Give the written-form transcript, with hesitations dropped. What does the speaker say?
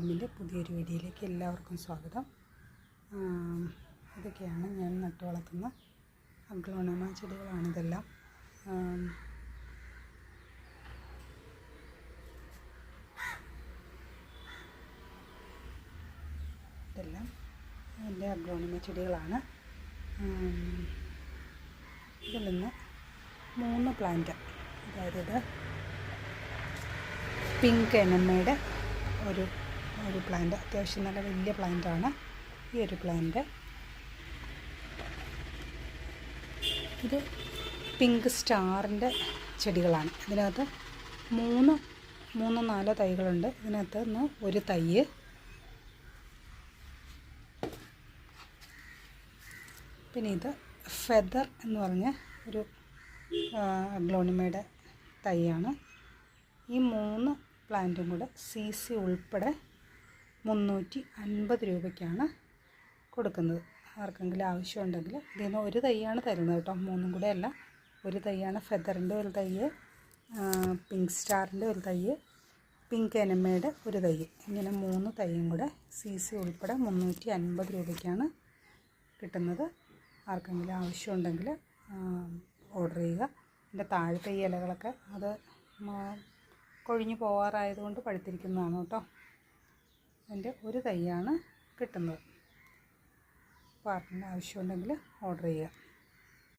ഗാർഡനിൻ്റെ പുതിയൊരു വീഡിയോയിലേക്ക് എല്ലാവർക്കും സ്വാഗതം. ഇതൊക്കെയാണ് ഞാൻ നട്ടു വളർത്തുന്ന അഗ്ലോണിമ ചെടികളാണിതെല്ലാം. ഇതെല്ലാം എൻ്റെ അഗ്ലോണിമ ചെടികളാണ്. ഇതിൽ നിന്ന് 3 പ്ലാന്റ്, അതായത് ഇത് പിങ്ക് എനമയുടെ ഒരു പ്ലാന്റ്, അത്യാവശ്യം നല്ല വലിയ പ്ലാന്റാണ് ഈ ഒരു പ്ലാന്റ്. ഇത് പിങ്ക് സ്റ്റാറിൻ്റെ ചെടികളാണ്. ഇതിനകത്ത് 3-4 തൈകളുണ്ട്. ഇതിനകത്ത് നിന്ന് ഒരു തൈ, പിന്നെ ഇത് ഫെദർ എന്ന് പറഞ്ഞ ഒരു അഗ്ലോണിമയുടെ തൈയാണ്. ഈ 3 പ്ലാന്റും കൂടെ CC ഉൾപ്പെടെ 350 രൂപയ്ക്കാണ് കൊടുക്കുന്നത്. ആർക്കെങ്കിലും ആവശ്യമുണ്ടെങ്കിൽ ഇതിൽ നിന്ന് ഒരു തൈയാണ് തരുന്നത് കേട്ടോ, 3 കൂടെ അല്ല. ഒരു തൈയാണ് ഫെദറിൻ്റെ ഒരു തൈ, പിങ്ക് സ്റ്റാറിൻ്റെ ഒരു തൈ, പിങ്ക് എനമയുടെ ഒരു തൈ. ഇങ്ങനെ 3 തൈയും കൂടെ CC ഉൾപ്പെടെ 350 രൂപയ്ക്കാണ് കിട്ടുന്നത്. ആർക്കെങ്കിലും ആവശ്യമുണ്ടെങ്കിൽ ഓർഡർ ചെയ്യുക. എൻ്റെ താഴത്തെ ഈ ഇലകളൊക്കെ അത് കൊഴിഞ്ഞു പോകാറായതുകൊണ്ട് പഴുത്തിരിക്കുന്നതാണ് കേട്ടോ. എൻ്റെ ഒരു തൈയാണ് കിട്ടുന്നത്. അപ്പോൾ ആർക്കെങ്കിലും ആവശ്യമുണ്ടെങ്കിൽ ഓർഡർ ചെയ്യുക.